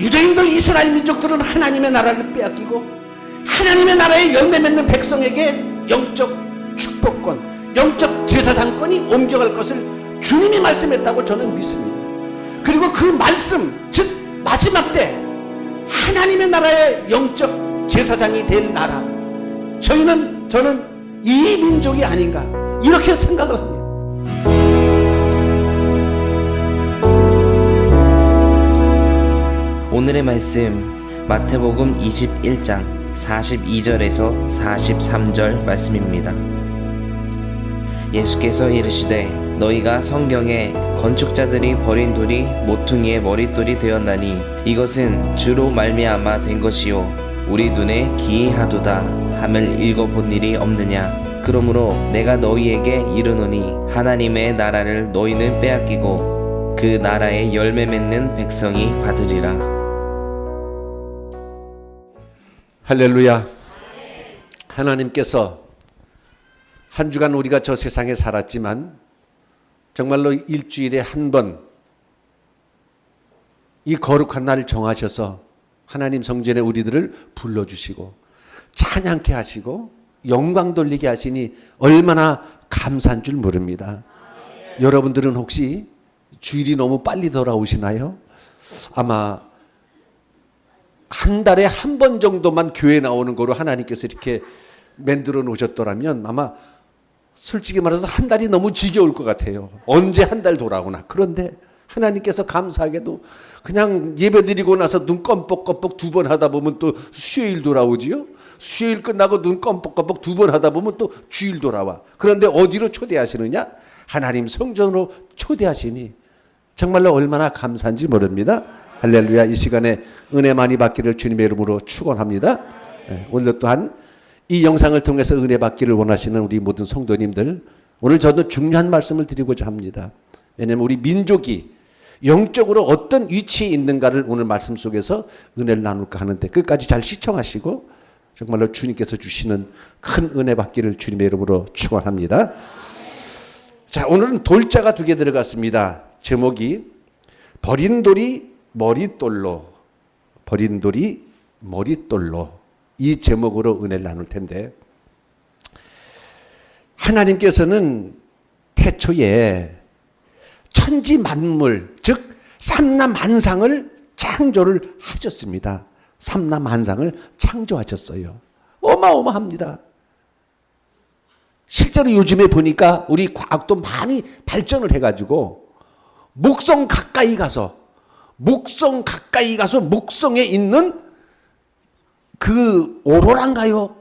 유대인들 이스라엘 민족들은 하나님의 나라를 빼앗기고 하나님의 나라에 열매 맺는 백성에게 영적 축복권, 영적 제사장권이 옮겨갈 것을 주님이 말씀했다고 저는 믿습니다. 그리고 그 말씀, 즉 마지막 때 하나님의 나라의 영적 제사장이 된 나라, 저는 이 민족이 아닌가 이렇게 생각을 합니다. 오늘의 말씀 마태복음 21장 42절에서 43절 말씀입니다. 예수께서 이르시되 너희가 성경에 건축자들이 버린 돌이 모퉁이의 머릿돌이 되었나니 이것은 주로 말미암아 된 것이요 우리 눈에 기이하도다 함을 읽어본 일이 없느냐. 그러므로 내가 너희에게 이르노니 하나님의 나라를 너희는 빼앗기고 그 나라에 열매 맺는 백성이 받으리라. 할렐루야. 하나님께서 한 주간 우리가 저 세상에 살았지만 정말로 일주일에 한 번 이 거룩한 날을 정하셔서 하나님 성전에 우리들을 불러주시고 찬양케 하시고 영광 돌리게 하시니 얼마나 감사한 줄 모릅니다. 여러분들은 혹시 주일이 너무 빨리 돌아오시나요? 아마 한 달에 한 번 정도만 교회 나오는 거로 하나님께서 이렇게 만들어 놓으셨더라면 아마 솔직히 말해서 한 달이 너무 지겨울 것 같아요. 언제 한 달 돌아오나. 그런데 하나님께서 감사하게도 그냥 예배드리고 나서 눈 껌뻑껌뻑 두 번 하다 보면 또 수요일 돌아오지요. 수요일 끝나고 눈 껌뻑껌뻑 두 번 하다 보면 또 주일 돌아와. 그런데 어디로 초대하시느냐? 하나님 성전으로 초대하시니 정말로 얼마나 감사한지 모릅니다. 할렐루야. 이 시간에 은혜 많이 받기를 주님의 이름으로 축원합니다. 오늘 또한 이 영상을 통해서 은혜 받기를 원하시는 우리 모든 성도님들, 오늘 저도 중요한 말씀을 드리고자 합니다. 왜냐하면 우리 민족이 영적으로 어떤 위치에 있는가를 오늘 말씀 속에서 은혜를 나눌까 하는데 끝까지 잘 시청하시고 정말로 주님께서 주시는 큰 은혜 받기를 주님의 이름으로 축원합니다. 자, 오늘은 돌자가 두 개 들어갔습니다. 제목이 버린 돌이 머릿돌로, 버린 돌이 머릿돌로, 이 제목으로 은혜를 나눌 텐데, 하나님께서는 태초에 천지 만물, 즉 삼라만상을 창조를 하셨습니다. 삼라만상을 창조하셨어요. 어마어마합니다. 실제로 요즘에 보니까 우리 과학도 많이 발전을 해가지고 목성 가까이 가서 목성에 있는 그 오로라인가요?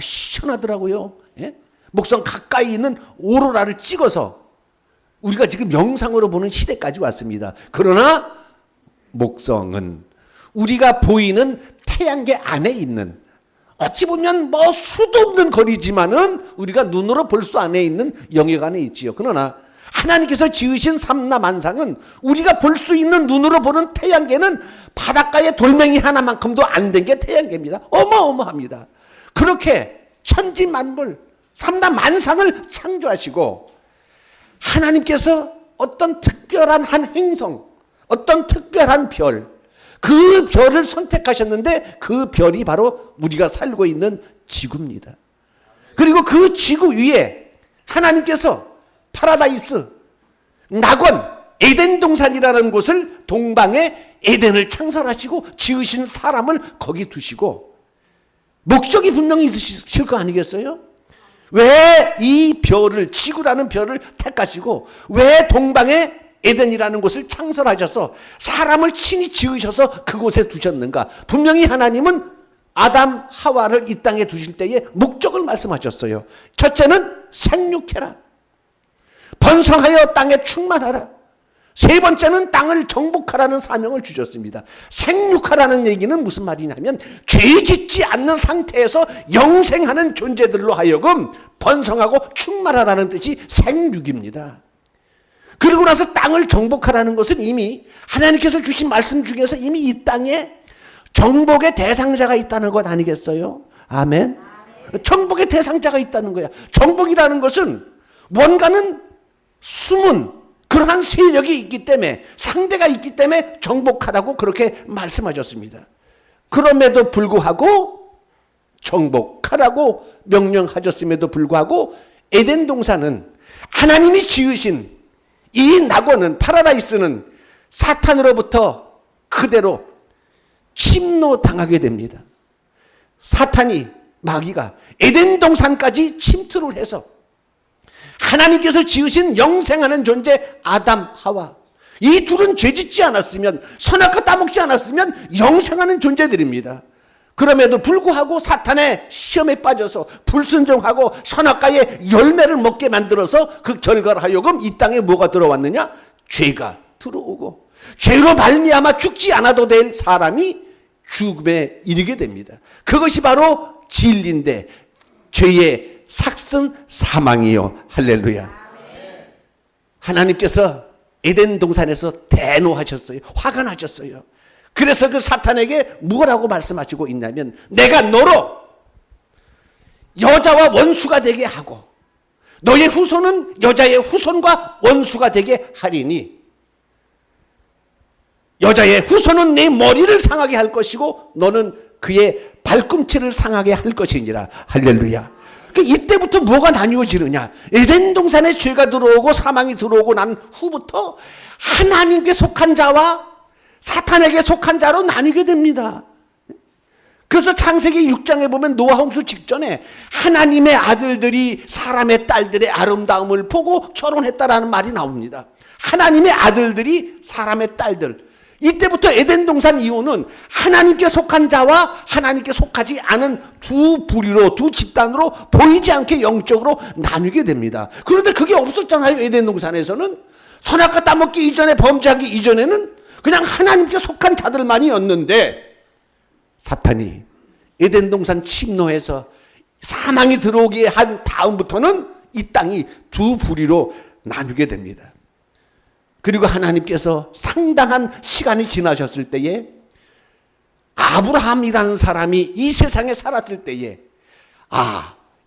시원하더라고요. 예? 목성 가까이 있는 오로라를 찍어서 우리가 지금 영상으로 보는 시대까지 왔습니다. 그러나 목성은 우리가 보이는 태양계 안에 있는, 어찌 보면 뭐 수도 없는 거리지만은 우리가 눈으로 볼 수 안에 있는 영역 안에 있지요. 그러나 하나님께서 지으신 삼라만상은 우리가 볼 수 있는, 눈으로 보는 태양계는 바닷가에 돌멩이 하나만큼도 안 된 게 태양계입니다. 어마어마합니다. 그렇게 천지만물 삼라만상을 창조하시고 하나님께서 어떤 특별한 한 행성, 어떤 특별한 별, 그 별을 선택하셨는데 그 별이 바로 우리가 살고 있는 지구입니다. 그리고 그 지구 위에 하나님께서 파라다이스, 낙원, 에덴 동산이라는 곳을, 동방에 에덴을 창설하시고 지으신 사람을 거기 두시고 목적이 분명히 있으실 거 아니겠어요? 왜 이 별을, 지구라는 별을 택하시고 왜 동방에 에덴이라는 곳을 창설하셔서 사람을 친히 지으셔서 그곳에 두셨는가? 분명히 하나님은 아담, 하와를 이 땅에 두실 때에 목적을 말씀하셨어요. 첫째는 생육해라. 번성하여 땅에 충만하라. 세 번째는 땅을 정복하라는 사명을 주셨습니다. 생육하라는 얘기는 무슨 말이냐면 죄 짓지 않는 상태에서 영생하는 존재들로 하여금 번성하고 충만하라는 뜻이 생육입니다. 그리고 나서 땅을 정복하라는 것은 이미 하나님께서 주신 말씀 중에서 이미 이 땅에 정복의 대상자가 있다는 것 아니겠어요? 아멘. 정복의 대상자가 있다는 거야. 정복이라는 것은 뭔가는 숨은 그러한 세력이 있기 때문에, 상대가 있기 때문에 정복하라고 그렇게 말씀하셨습니다. 그럼에도 불구하고 정복하라고 명령하셨음에도 불구하고 에덴 동산은 하나님이 지으신 이 낙원은, 파라다이스는 사탄으로부터 그대로 침노당하게 됩니다. 사탄이, 마귀가 에덴 동산까지 침투를 해서 하나님께서 지으신 영생하는 존재 아담, 하와, 이 둘은 죄짓지 않았으면, 선악과 따먹지 않았으면 영생하는 존재들입니다. 그럼에도 불구하고 사탄의 시험에 빠져서 불순종하고 선악과의 열매를 먹게 만들어서 그 결과로 하여금 이 땅에 뭐가 들어왔느냐? 죄가 들어오고, 죄로 말미암아 죽지 않아도 될 사람이 죽음에 이르게 됩니다. 그것이 바로 진리인데 죄의 삭슨 사망이요. 할렐루야. 하나님께서 에덴 동산에서 대노하셨어요. 화가 나셨어요. 그래서 그 사탄에게 뭐라고 말씀하시고 있냐면, 내가 너로 여자와 원수가 되게 하고 너의 후손은 여자의 후손과 원수가 되게 하리니, 여자의 후손은 내 머리를 상하게 할 것이고 너는 그의 발꿈치를 상하게 할 것이니라. 할렐루야. 이때부터 뭐가 나뉘어지느냐? 에덴 동산에 죄가 들어오고 사망이 들어오고 난 후부터 하나님께 속한 자와 사탄에게 속한 자로 나뉘게 됩니다. 그래서 창세기 6장에 보면 노아 홍수 직전에 하나님의 아들들이 사람의 딸들의 아름다움을 보고 결혼했다라는 말이 나옵니다. 하나님의 아들들이 사람의 딸들. 이때부터 에덴 동산 이후는 하나님께 속한 자와 하나님께 속하지 않은 두 부류로, 두 집단으로 보이지 않게 영적으로 나뉘게 됩니다. 그런데 그게 없었잖아요. 에덴 동산에서는 선악과 따먹기 이전에, 범죄하기 이전에는 그냥 하나님께 속한 자들만이었는데, 사탄이 에덴 동산 침노해서 사망이 들어오게 한 다음부터는 이 땅이 두 부류로 나뉘게 됩니다. 그리고 하나님께서 상당한 시간이 지나셨을 때에 아브라함이라는 사람이 이 세상에 살았을 때에,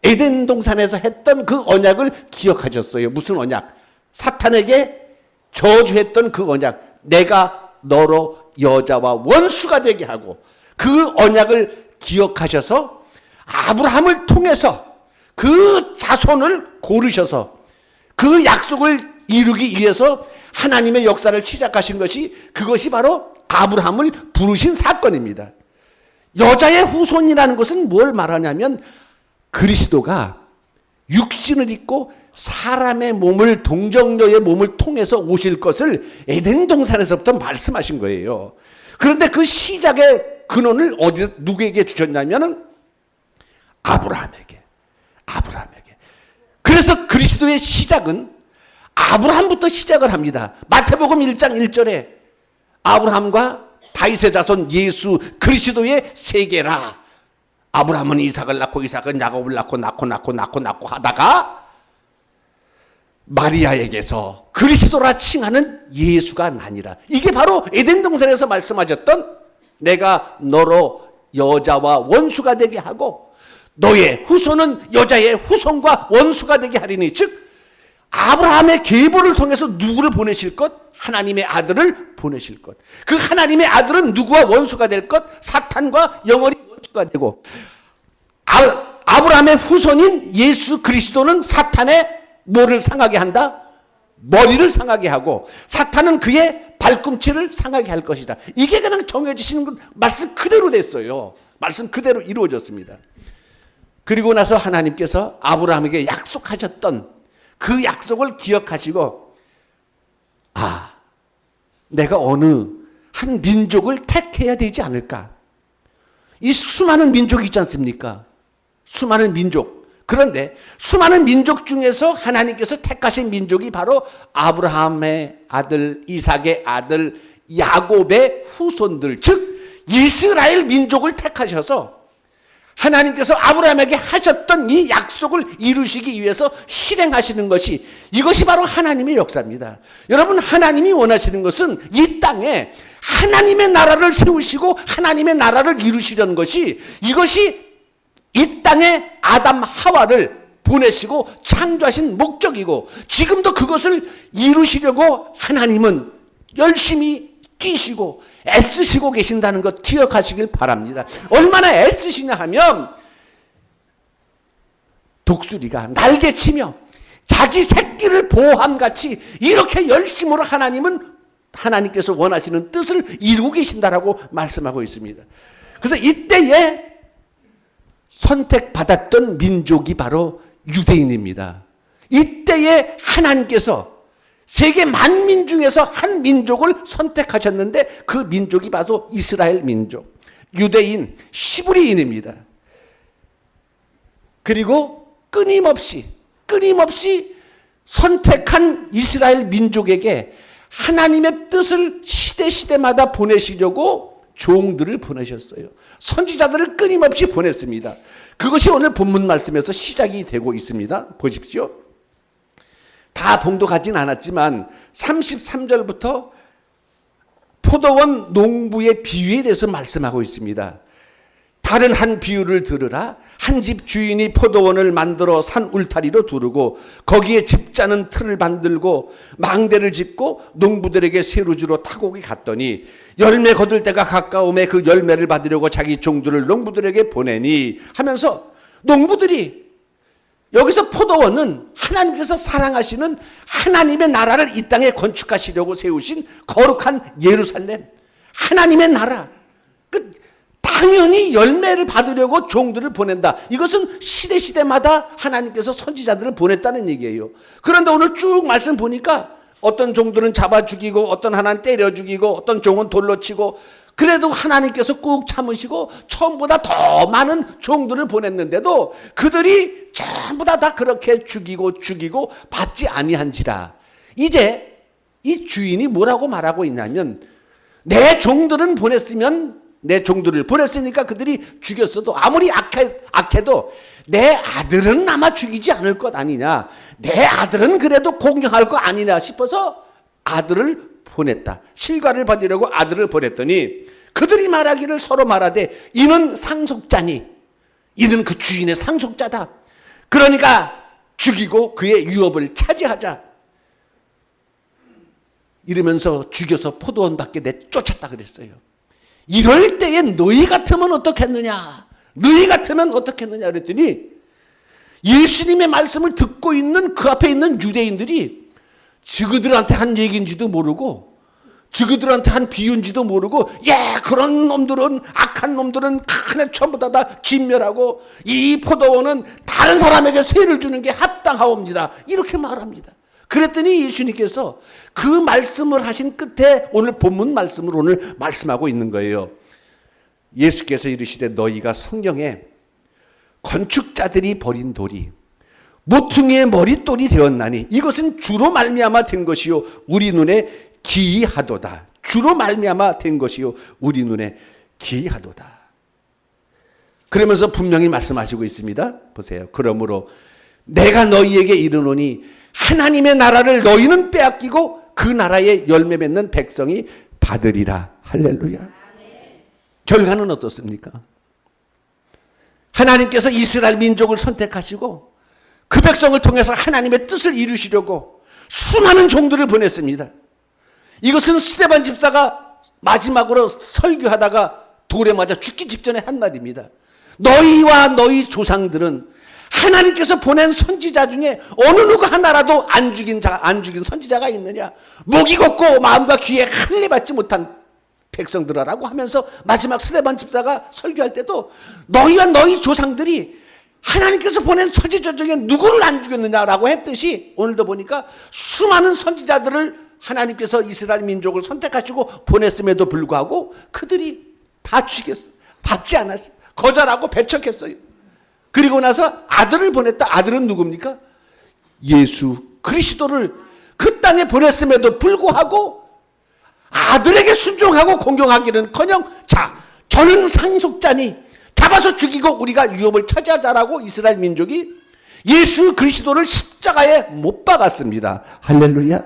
에덴 동산에서 했던 그 언약을 기억하셨어요. 무슨 언약? 사탄에게 저주했던 그 언약. 내가 너로 여자와 원수가 되게 하고, 그 언약을 기억하셔서 아브라함을 통해서 그 자손을 고르셔서 그 약속을 이루기 위해서 하나님의 역사를 시작하신 것이, 그것이 바로 아브라함을 부르신 사건입니다. 여자의 후손이라는 것은 뭘 말하냐면, 그리스도가 육신을 입고 사람의 몸을, 동정녀의 몸을 통해서 오실 것을 에덴 동산에서부터 말씀하신 거예요. 그런데 그 시작의 근원을 누구에게 주셨냐면 아브라함에게. 그래서 그리스도의 시작은 아브라함부터 시작을 합니다. 마태복음 1장 1절에 아브라함과 다윗의 자손 예수 그리스도의 세계라. 아브라함은 이삭을 낳고 이삭은 야곱을 낳고 하다가 마리아에게서 그리스도라 칭하는 예수가 나니라. 이게 바로 에덴 동산에서 말씀하셨던, 내가 너로 여자와 원수가 되게 하고 너의 후손은 여자의 후손과 원수가 되게 하리니, 즉 아브라함의 계보를 통해서 누구를 보내실 것? 하나님의 아들을 보내실 것. 그 하나님의 아들은 누구와 원수가 될 것? 사탄과 영원히 원수가 되고, 아브라함의 후손인 예수 그리스도는 사탄의 뭐를 상하게 한다? 머리를 상하게 하고, 사탄은 그의 발꿈치를 상하게 할 것이다. 이게 그냥 정해지시는 말씀 그대로 됐어요. 말씀 그대로 이루어졌습니다. 그리고 나서 하나님께서 아브라함에게 약속하셨던 그 약속을 기억하시고, 내가 어느 한 민족을 택해야 되지 않을까? 이 수많은 민족이 있지 않습니까? 수많은 민족. 그런데 수많은 민족 중에서 하나님께서 택하신 민족이 바로 아브라함의 아들, 이삭의 아들, 야곱의 후손들, 즉 이스라엘 민족을 택하셔서 하나님께서 아브라함에게 하셨던 이 약속을 이루시기 위해서 실행하시는 것이, 이것이 바로 하나님의 역사입니다. 여러분, 하나님이 원하시는 것은 이 땅에 하나님의 나라를 세우시고 하나님의 나라를 이루시려는 것이, 이것이 이 땅에 아담 하와를 보내시고 창조하신 목적이고 지금도 그것을 이루시려고 하나님은 열심히 뛰시고 애쓰시고 계신다는 것 기억하시길 바랍니다. 얼마나 애쓰시냐 하면 독수리가 날개치며 자기 새끼를 보호함같이 이렇게 열심으로 하나님께서 원하시는 뜻을 이루고 계신다라고 말씀하고 있습니다. 그래서 이때에 선택받았던 민족이 바로 유대인입니다. 이때에 하나님께서 세계 만민 중에서 한 민족을 선택하셨는데 그 민족이 바로 이스라엘 민족, 유대인, 히브리인입니다. 그리고 끊임없이 선택한 이스라엘 민족에게 하나님의 뜻을 시대마다 보내시려고 종들을 보내셨어요. 선지자들을 끊임없이 보냈습니다. 그것이 오늘 본문 말씀에서 시작이 되고 있습니다. 보십시오. 다 봉독하진 않았지만 33절부터 포도원 농부의 비유에 대해서 말씀하고 있습니다. 다른 한 비유를 들으라. 한 집 주인이 포도원을 만들어 산 울타리로 두르고 거기에 집 짜는 틀을 만들고 망대를 짓고 농부들에게 세루주로 타국이 갔더니 열매 거둘 때가 가까움에 그 열매를 받으려고 자기 종들을 농부들에게 보내니 하면서 농부들이 여기서 포도원은 하나님께서 사랑하시는 하나님의 나라를 이 땅에 건축하시려고 세우신 거룩한 예루살렘, 하나님의 나라. 당연히 열매를 받으려고 종들을 보낸다. 이것은 시대마다 하나님께서 선지자들을 보냈다는 얘기예요. 그런데 오늘 쭉 말씀 보니까 어떤 종들은 잡아 죽이고 어떤 하나는 때려 죽이고 어떤 종은 돌로 치고 그래도 하나님께서 꾹 참으시고 처음보다 더 많은 종들을 보냈는데도 그들이 전부 다 그렇게 죽이고 받지 아니한지라. 이제 이 주인이 뭐라고 말하고 있냐면 내 종들을 보냈으니까 그들이 죽였어도 아무리 악해도 내 아들은 아마 죽이지 않을 것 아니냐. 내 아들은 그래도 공경할 것 아니냐 싶어서 아들을 보냈다. 실과를 받으려고 아들을 보냈더니 그들이 말하기를 서로 말하되 이는 상속자니 이는 그 주인의 상속자다. 그러니까 죽이고 그의 유업을 차지하자. 이러면서 죽여서 포도원 밖에 내쫓았다 그랬어요. 이럴 때에 너희 같으면 어떻겠느냐? 그랬더니 예수님의 말씀을 듣고 있는 그 앞에 있는 유대인들이 저그들한테 한 얘기인지도 모르고 저그들한테 한 비유인지도 모르고 그런 놈들은 악한 놈들은 큰애 전부 다 진멸하고 이 포도원은 다른 사람에게 세를 주는 게 합당하옵니다. 이렇게 말합니다. 그랬더니 예수님께서 그 말씀을 하신 끝에 오늘 본문 말씀을 오늘 말씀하고 있는 거예요. 예수께서 이르시되 너희가 성경에 건축자들이 버린 돌이 모퉁이의 머릿돌이 되었나니 이것은 주로 말미암아 된 것이요 우리 눈에 기이하도다. 주로 말미암아 된 것이요 우리 눈에 기이하도다. 그러면서 분명히 말씀하시고 있습니다. 보세요. 그러므로 내가 너희에게 이르노니 하나님의 나라를 너희는 빼앗기고 그 나라의 열매 맺는 백성이 받으리라. 할렐루야. 결과는 어떻습니까? 하나님께서 이스라엘 민족을 선택하시고 그 백성을 통해서 하나님의 뜻을 이루시려고 수많은 종들을 보냈습니다. 이것은 스데반 집사가 마지막으로 설교하다가 돌에 맞아 죽기 직전에 한 말입니다. 너희와 너희 조상들은 하나님께서 보낸 선지자 중에 어느 누구 하나라도 안 죽인 선지자가 있느냐? 목이 걷고 마음과 귀에 할례 받지 못한 백성들아라고 하면서 마지막 스데반 집사가 설교할 때도 너희와 너희 조상들이 하나님께서 보낸 선지자 중에 누구를 안 죽였느냐라고 했듯이 오늘도 보니까 수많은 선지자들을 하나님께서 이스라엘 민족을 선택하시고 보냈음에도 불구하고 그들이 다 죽였어요. 받지 않았어요. 거절하고 배척했어요. 그리고 나서 아들을 보냈다. 아들은 누굽니까? 예수 그리스도를 그 땅에 보냈음에도 불구하고 아들에게 순종하고 공경하기는커녕 저는 상속자니 잡아서 죽이고 우리가 유업을 차지하자라고 이스라엘 민족이 예수 그리스도를 십자가에 못 박았습니다. 할렐루야.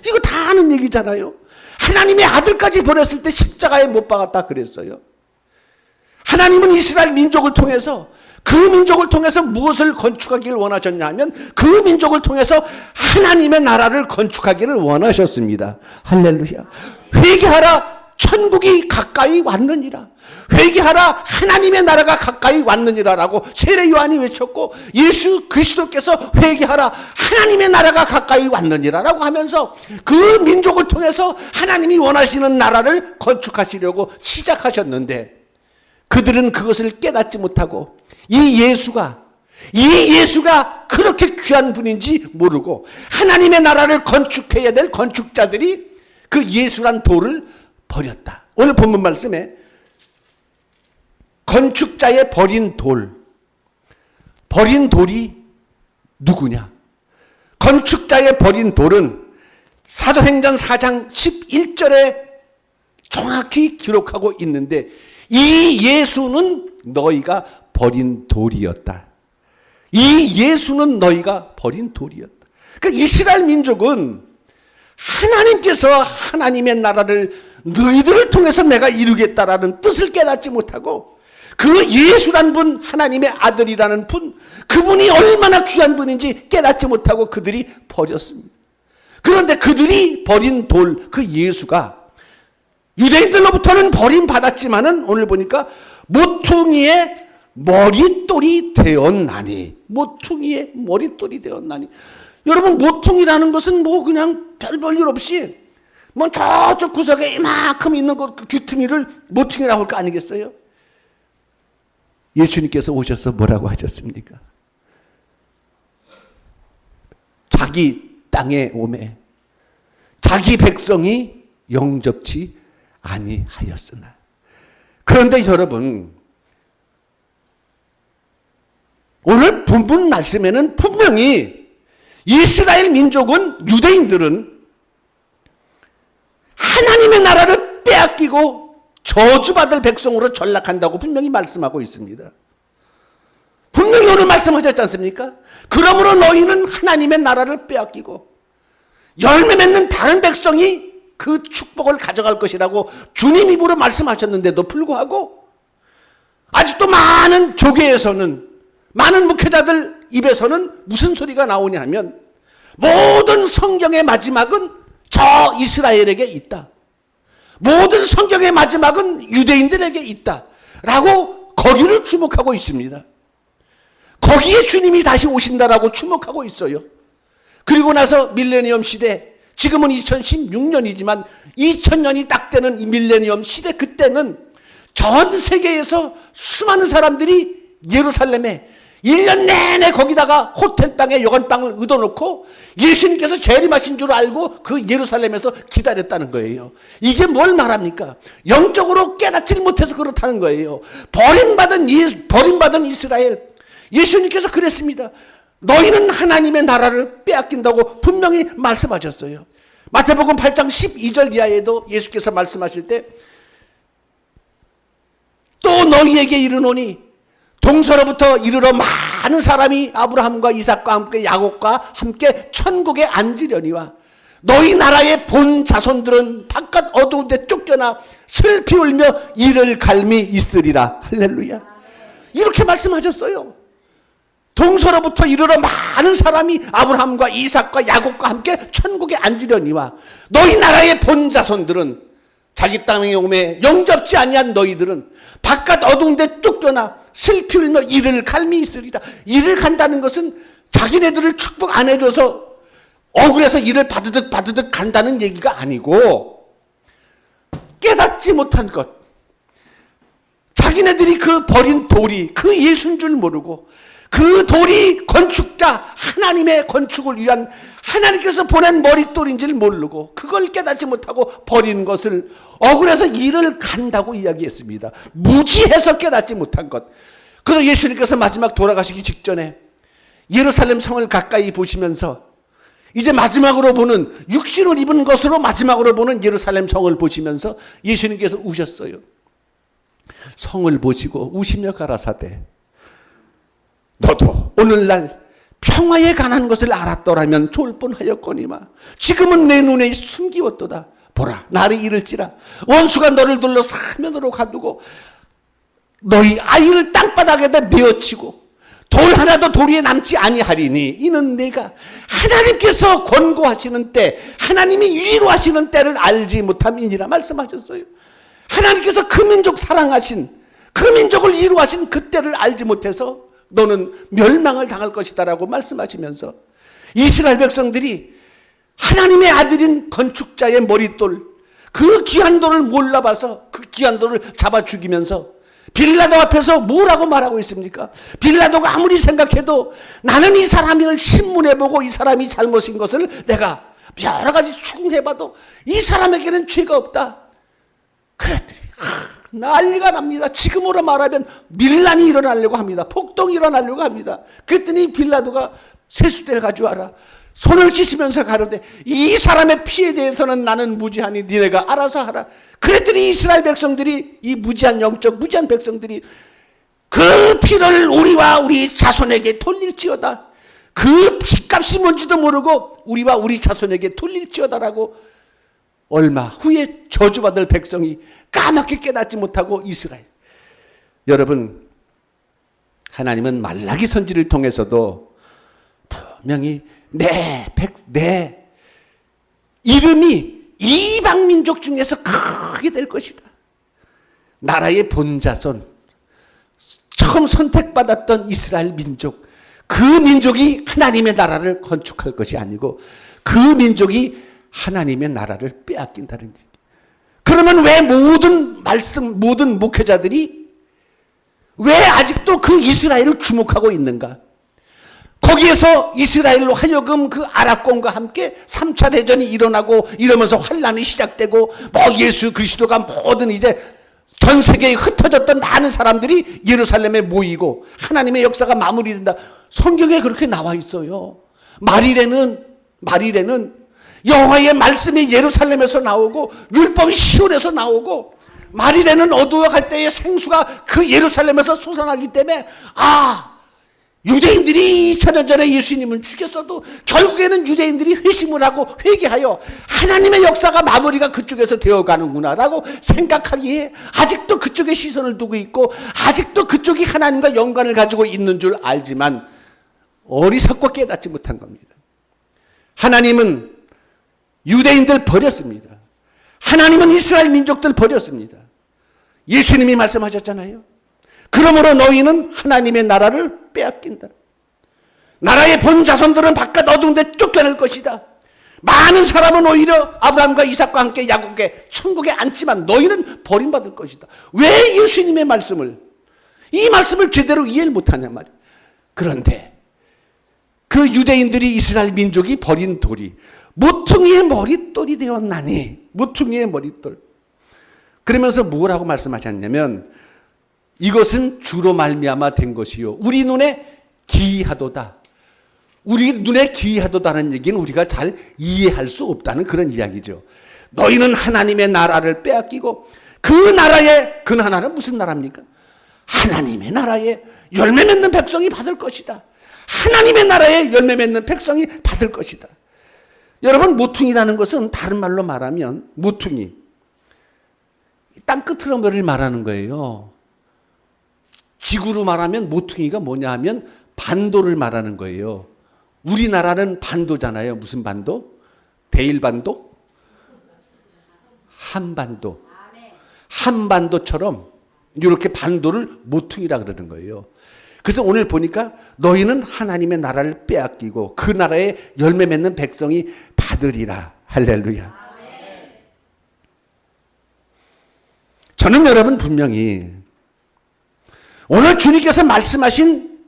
이거 다 아는 얘기잖아요. 하나님의 아들까지 보냈을 때 십자가에 못 박았다 그랬어요. 하나님은 이스라엘 민족을 통해서 그 민족을 통해서 무엇을 건축하기를 원하셨냐 하면 그 민족을 통해서 하나님의 나라를 건축하기를 원하셨습니다. 할렐루야. 회개하라, 천국이 가까이 왔느니라. 회개하라, 하나님의 나라가 가까이 왔느니라라고 세례 요한이 외쳤고, 예수 그리스도께서 회개하라, 하나님의 나라가 가까이 왔느니라라고 하면서 그 민족을 통해서 하나님이 원하시는 나라를 건축하시려고 시작하셨는데, 그들은 그것을 깨닫지 못하고 이 예수가 그렇게 귀한 분인지 모르고 하나님의 나라를 건축해야 될 건축자들이 그 예수란 돌을 버렸다. 오늘 본문 말씀에 건축자의 버린 돌이 누구냐? 건축자의 버린 돌은 사도행전 4장 11절에 정확히 기록하고 있는데, 이 예수는 너희가 버린 돌이었다. 이 예수는 너희가 버린 돌이었다. 그러니까 이스라엘 민족은 하나님께서 하나님의 나라를 너희들을 통해서 내가 이루겠다라는 뜻을 깨닫지 못하고, 그 예수란 분, 하나님의 아들이라는 분, 그분이 얼마나 귀한 분인지 깨닫지 못하고 그들이 버렸습니다. 그런데 그들이 버린 돌, 그 예수가 유대인들로부터는 버림받았지만은 오늘 보니까 모퉁이의 머릿돌이 되었나니. 모퉁이의 머릿돌이 되었나니. 여러분, 모퉁이라는 것은 뭐 그냥 별 볼 없이 뭐 저쪽 구석에 이만큼 있는 그 귀퉁이를 모퉁이라고 할 거 아니겠어요? 예수님께서 오셔서 뭐라고 하셨습니까? 자기 땅에 오매 자기 백성이 영접치 아니하였으나. 그런데 여러분, 오늘 본문 말씀에는 분명히 이스라엘 민족은, 유대인들은 하나님의 나라를 빼앗기고 저주받을 백성으로 전락한다고 분명히 말씀하고 있습니다. 분명히 오늘 말씀하셨지 않습니까? 그러므로 너희는 하나님의 나라를 빼앗기고 열매 맺는 다른 백성이 그 축복을 가져갈 것이라고 주님 입으로 말씀하셨는데도 불구하고 아직도 많은 교계에서는, 많은 목회자들 입에서는 무슨 소리가 나오냐 하면, 모든 성경의 마지막은 저 이스라엘에게 있다, 모든 성경의 마지막은 유대인들에게 있다 라고 거기를 주목하고 있습니다. 거기에 주님이 다시 오신다라고 주목하고 있어요. 그리고 나서 밀레니엄 시대, 지금은 2016년이지만 2000년이 딱 되는 이 밀레니엄 시대, 그때는 전 세계에서 수많은 사람들이 예루살렘에 1년 내내 거기다가 호텔방에 여관방을 얻어놓고 예수님께서 재림하신 줄 알고 그 예루살렘에서 기다렸다는 거예요. 이게 뭘 말합니까? 영적으로 깨닫지 못해서 그렇다는 거예요. 버림받은 이스라엘, 예수님께서 그랬습니다. 너희는 하나님의 나라를 빼앗긴다고 분명히 말씀하셨어요. 마태복음 8장 12절 이하에도 예수께서 말씀하실 때, 또 너희에게 이르노니 동서로부터 이르러 많은 사람이 아브라함과 이삭과 함께 야곱과 함께 천국에 앉으려니와 너희 나라의 본 자손들은 바깥 어두운 데 쫓겨나 슬피 울며 이를 갈미 있으리라. 할렐루야. 이렇게 말씀하셨어요. 동서로부터 이르러 많은 사람이 아브라함과 이삭과 야곱과 함께 천국에 앉으려니와 너희 나라의 본 자손들은, 자기 땅에 오매 영접지 아니한 너희들은 바깥 어두운 데 쫓겨나 슬피 울며 이를 갈미 있으리라. 이를 간다는 것은 자기네들을 축복 안 해줘서 억울해서 이를 바드득 간다는 얘기가 아니고, 깨닫지 못한 것, 자기네들이 그 버린 돌이 그 예수인 줄 모르고, 그 돌이 건축자 하나님의 건축을 위한 하나님께서 보낸 머릿돌인지를 모르고 그걸 깨닫지 못하고 버린 것을 억울해서 이를 간다고 이야기했습니다. 무지해서 깨닫지 못한 것. 그래서 예수님께서 마지막 돌아가시기 직전에 예루살렘 성을 가까이 보시면서, 이제 마지막으로 보는, 육신을 입은 것으로 마지막으로 보는 예루살렘 성을 보시면서 예수님께서 우셨어요. 성을 보시고 우시며 가라사대, 너도 오늘날 평화에 관한 것을 알았더라면 좋을 뻔하였거니와 지금은 내 눈에 숨기웠도다. 보라, 날이 이를지라 원수가 너를 둘러 사면으로 가두고 너희 아이를 땅바닥에다 메어치고 돌 하나도 돌 위에 남지 아니하리니 이는 내가 하나님께서 권고하시는 때, 하나님이 위로하시는 때를 알지 못함이니라 말씀하셨어요. 하나님께서 그 민족 사랑하신, 그 민족을 위로하신 그 때를 알지 못해서 너는 멸망을 당할 것이다라고 말씀하시면서 이스라엘 백성들이 하나님의 아들인 건축자의 머릿돌, 그 귀한 돌을 몰라봐서 그 귀한 돌을 잡아 죽이면서 빌라도 앞에서 뭐라고 말하고 있습니까? 빌라도가 아무리 생각해도 나는 이 사람을 신문해보고 이 사람이 잘못인 것을 내가 여러 가지 추궁해봐도 이 사람에게는 죄가 없다. 그랬더니 난리가 납니다. 지금으로 말하면 밀란이 일어나려고 합니다. 폭동이 일어나려고 합니다. 그랬더니 빌라도가 세숫대를 가져와라. 손을 씻으면서 가로되 이 사람의 피에 대해서는 나는 무지하니 니네가 알아서 하라. 그랬더니 이스라엘 백성들이, 이 무지한 영적 무지한 백성들이 그 피를 우리와 우리 자손에게 돌릴지어다. 그 피값이 뭔지도 모르고 우리와 우리 자손에게 돌릴지어다라고 얼마 후에 저주받을 백성이 까맣게 깨닫지 못하고 이스라엘. 여러분, 하나님은 말라기 선지를 통해서도 분명히 내 이름이 이방 민족 중에서 크게 될 것이다. 나라의 본자손, 처음 선택받았던 이스라엘 민족, 그 민족이 하나님의 나라를 건축할 것이 아니고 그 민족이 하나님의 나라를 빼앗긴다는 얘기. 그러면 왜 모든 목회자들이 왜 아직도 그 이스라엘을 주목하고 있는가? 거기에서 이스라엘로 하여금 그 아랍권과 함께 3차 대전이 일어나고 이러면서 환란이 시작되고 예수 그리스도가 모든 이제 전 세계에 흩어졌던 많은 사람들이 예루살렘에 모이고 하나님의 역사가 마무리된다. 성경에 그렇게 나와 있어요. 말일에는 여호와의 말씀이 예루살렘에서 나오고 율법이 시온에서 나오고 말일에는 어두워갈 때의 생수가 그 예루살렘에서 솟아나기 때문에 유대인들이 2000년 전에 예수님을 죽였어도 결국에는 유대인들이 회심을 하고 회개하여 하나님의 역사가 마무리가 그쪽에서 되어가는구나 라고 생각하기에 아직도 그쪽에 시선을 두고 있고 아직도 그쪽이 하나님과 연관을 가지고 있는 줄 알지만 어리석고 깨닫지 못한 겁니다. 하나님은 유대인들 버렸습니다. 하나님은 이스라엘 민족들 버렸습니다. 예수님이 말씀하셨잖아요. 그러므로 너희는 하나님의 나라를 빼앗긴다. 나라의 본 자손들은 바깥 어두운 데 쫓겨날 것이다. 많은 사람은 오히려 아브라함과 이삭과 함께 야곱의 천국에 앉지만 너희는 버림받을 것이다. 왜 예수님의 이 말씀을 제대로 이해를 못하냐 말이야. 그런데 그 유대인들이 이스라엘 민족이 버린 돌이 모퉁이의 머릿돌이 되었나니, 모퉁이의 머릿돌. 그러면서 뭐라고 말씀하셨냐면 이것은 주로 말미암아 된 것이요 우리 눈에 기이하도다. 우리 눈에 기이하도다는 얘기는 우리가 잘 이해할 수 없다는 그런 이야기죠. 너희는 하나님의 나라를 빼앗기고 그 나라는 무슨 나라입니까? 하나님의 나라에 열매 맺는 백성이 받을 것이다. 하나님의 나라에 열매 맺는 백성이 받을 것이다. 여러분, 모퉁이라는 것은 다른 말로 말하면 모퉁이, 땅 끝으로를 말하는 거예요. 지구로 말하면 모퉁이가 뭐냐 하면 반도를 말하는 거예요. 우리나라는 반도잖아요. 무슨 반도? 대일반도? 한반도. 한반도처럼 이렇게 반도를 모퉁이라 그러는 거예요. 그래서 오늘 보니까 너희는 하나님의 나라를 빼앗기고 그 나라에 열매 맺는 백성이 받으리라. 할렐루야. 저는 여러분 분명히 오늘 주님께서 말씀하신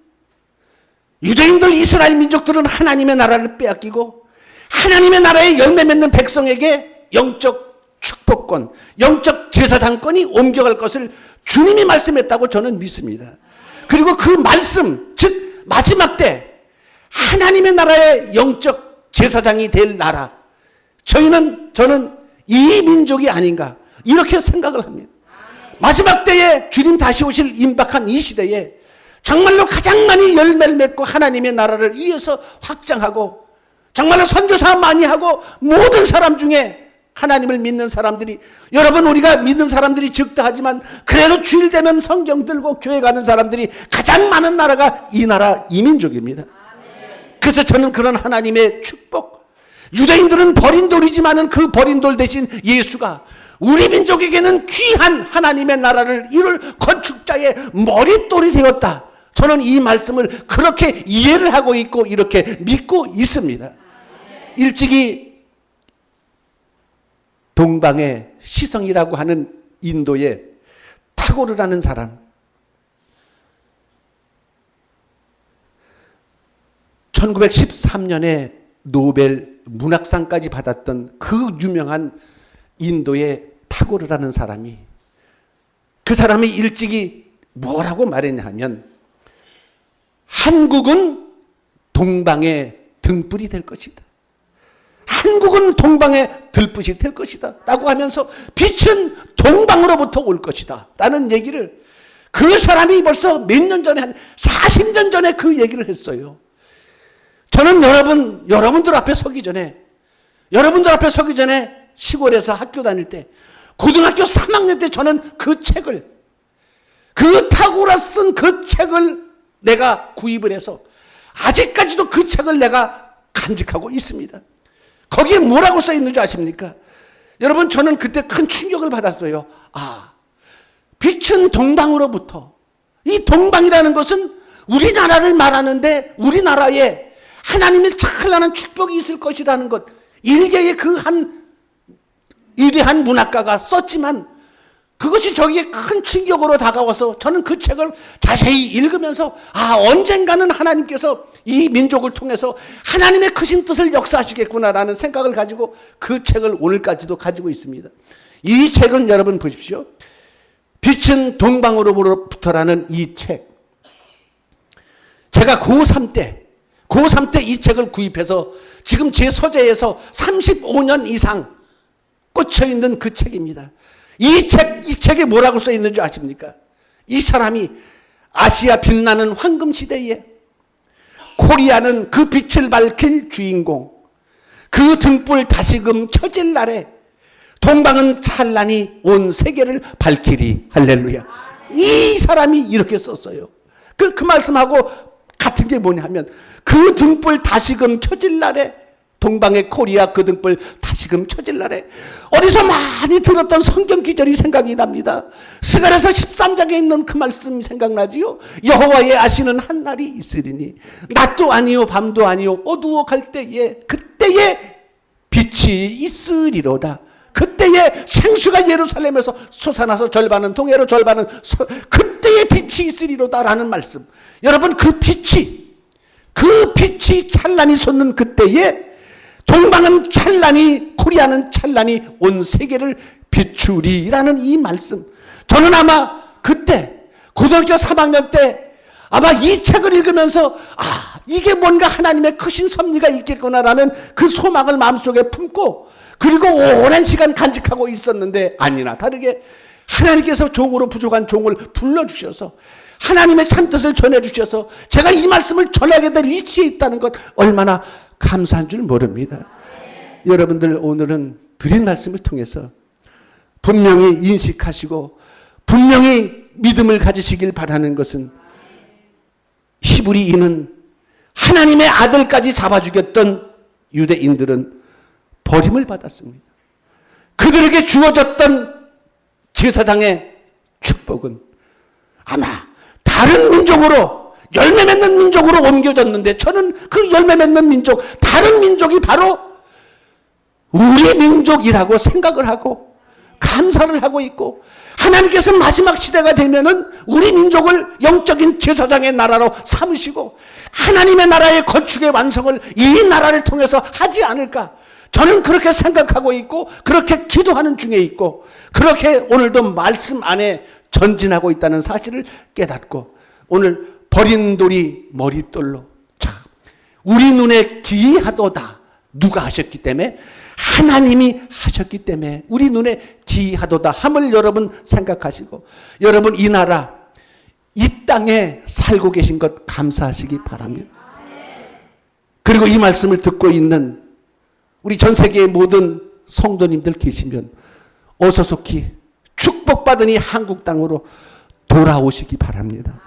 유대인들, 이스라엘 민족들은 하나님의 나라를 빼앗기고 하나님의 나라에 열매 맺는 백성에게 영적 축복권, 영적 제사장권이 옮겨갈 것을 주님이 말씀했다고 저는 믿습니다. 그리고 그 말씀, 즉 마지막 때 하나님의 나라의 영적 제사장이 될 나라, 저는 이 민족이 아닌가 이렇게 생각을 합니다. 마지막 때에 주님 다시 오실 임박한 이 시대에 정말로 가장 많이 열매를 맺고 하나님의 나라를 위해서 확장하고 정말로 선교사 많이 하고 모든 사람 중에 하나님을 믿는 사람들이, 여러분 우리가 믿는 사람들이 적다하지만 그래도 주일 되면 성경 들고 교회 가는 사람들이 가장 많은 나라가 이 나라 이민족입니다. 그래서 저는 그런 하나님의 축복, 유대인들은 버린 돌이지만은 그 버린 돌 대신 예수가 우리 민족에게는 귀한 하나님의 나라를 이룰 건축자의 머릿돌이 되었다. 저는 이 말씀을 그렇게 이해를 하고 있고 이렇게 믿고 있습니다. 일찍이 동방의 시성이라고 하는 인도의 타고르라는 사람, 1913년에 노벨 문학상까지 받았던 그 유명한 인도의 타고르라는 사람이, 그 사람이 일찍이 뭐라고 말했냐 하면 한국은 동방의 등불이 될 것이다. 한국은 동방의 들빛이 될 것이다 라고 하면서 빛은 동방으로부터 올 것이다 라는 얘기를, 그 사람이 벌써 몇 년 전에, 한 40년 전에 그 얘기를 했어요. 저는 여러분들 앞에 서기 전에 시골에서 학교 다닐 때, 고등학교 3학년 때 저는 그 책을, 그 타고라 쓴 그 책을 내가 구입을 해서 아직까지도 그 책을 내가 간직하고 있습니다. 거기에 뭐라고 써 있는지 아십니까? 여러분, 저는 그때 큰 충격을 받았어요. 아, 빛은 동방으로부터. 이 동방이라는 것은 우리나라를 말하는데 우리나라에 하나님의 찬란한 축복이 있을 것이라는 것, 일개의 그 한 위대한 문학가가 썼지만 그것이 저에게 큰 충격으로 다가와서 저는 그 책을 자세히 읽으면서, 아, 언젠가는 하나님께서 이 민족을 통해서 하나님의 크신 뜻을 역사하시겠구나라는 생각을 가지고 그 책을 오늘까지도 가지고 있습니다. 이 책은 여러분 보십시오. 빛은 동방으로부터라는 이 책. 제가 고3 때 이 책을 구입해서 지금 제 서재에서 35년 이상 꽂혀있는 그 책입니다. 이 책에 뭐라고 써 있는지 아십니까? 이 사람이 아시아 빛나는 황금 시대에 코리아는 그 빛을 밝힐 주인공, 그 등불 다시금 켜질 날에 동방은 찬란히 온 세계를 밝히리. 할렐루야. 이 사람이 이렇게 썼어요. 그 말씀하고 같은 게 뭐냐 하면, 그 등불 다시금 켜질 날에, 동방의 코리아 그 등불 다시금 켜질 날에, 어디서 많이 들었던 성경 기절이 생각이 납니다. 스가랴서 13장에 있는 그 말씀이 생각나지요. 여호와의 아시는 한 날이 있으리니 낮도 아니요 밤도 아니요 어두워 갈 때에 그때에 빛이 있으리로다. 그때에 생수가 예루살렘에서 솟아나서 절반은 동해로 절반은 그때에 빛이 있으리로다라는 말씀. 여러분, 그 빛이 찬란히 솟는 그때에 동방은 찬란히, 코리아는 찬란히 온 세계를 비추리라는 이 말씀. 저는 아마 그때 고등학교 3학년 때 아마 이 책을 읽으면서, 아, 이게 뭔가 하나님의 크신 섭리가 있겠구나라는 그 소망을 마음속에 품고, 그리고 오랜 시간 간직하고 있었는데, 아니나 다르게 하나님께서 종으로 부족한 종을 불러주셔서 하나님의 참뜻을 전해주셔서 제가 이 말씀을 전하게 될 위치에 있다는 것, 얼마나 감사한 줄 모릅니다. 여러분들, 오늘은 드린 말씀을 통해서 분명히 인식하시고 분명히 믿음을 가지시길 바라는 것은, 히브리인은 하나님의 아들까지 잡아 죽였던 유대인들은 버림을 받았습니다. 그들에게 주어졌던 제사장의 축복은 아마 다른 민족으로, 열매 맺는 민족으로 옮겨졌는데, 저는 그 열매 맺는 민족, 다른 민족이 바로 우리 민족이라고 생각을 하고 감사를 하고 있고, 하나님께서 마지막 시대가 되면은 우리 민족을 영적인 제사장의 나라로 삼으시고 하나님의 나라의 건축의 완성을 이 나라를 통해서 하지 않을까, 저는 그렇게 생각하고 있고 그렇게 기도하는 중에 있고, 그렇게 오늘도 말씀 안에 전진하고 있다는 사실을 깨닫고, 오늘 버린 돌이 머릿돌로, 참 우리 눈에 기이하도다. 누가 하셨기 때문에? 하나님이 하셨기 때문에 우리 눈에 기이하도다 함을 여러분 생각하시고, 여러분 이 나라, 이 땅에 살고 계신 것 감사하시기 바랍니다. 그리고 이 말씀을 듣고 있는 우리 전 세계의 모든 성도님들 계시면 어서 속히 축복받으니 한국 땅으로 돌아오시기 바랍니다.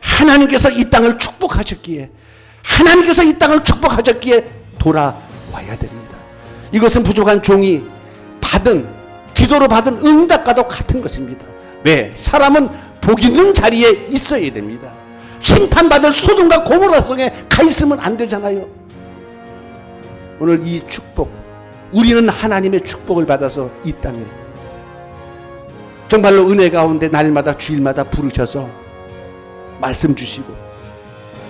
하나님께서 이 땅을 축복하셨기에 하나님께서 이 땅을 축복하셨기에 돌아와야 됩니다. 이것은 부족한 종이 받은 기도로 받은 응답과도 같은 것입니다. 왜? 사람은 복 있는 자리에 있어야 됩니다. 심판받을 소돔과 고모라 성에 가 있으면 안 되잖아요. 오늘 이 축복, 우리는 하나님의 축복을 받아서 이 땅에 정말로 은혜 가운데 날마다 주일마다 부르셔서 말씀 주시고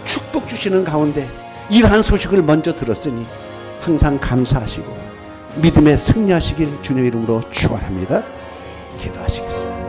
축복 주시는 가운데 이러한 소식을 먼저 들었으니 항상 감사하시고 믿음에 승리하시길 주님의 이름으로 축원합니다. 기도하시겠습니다.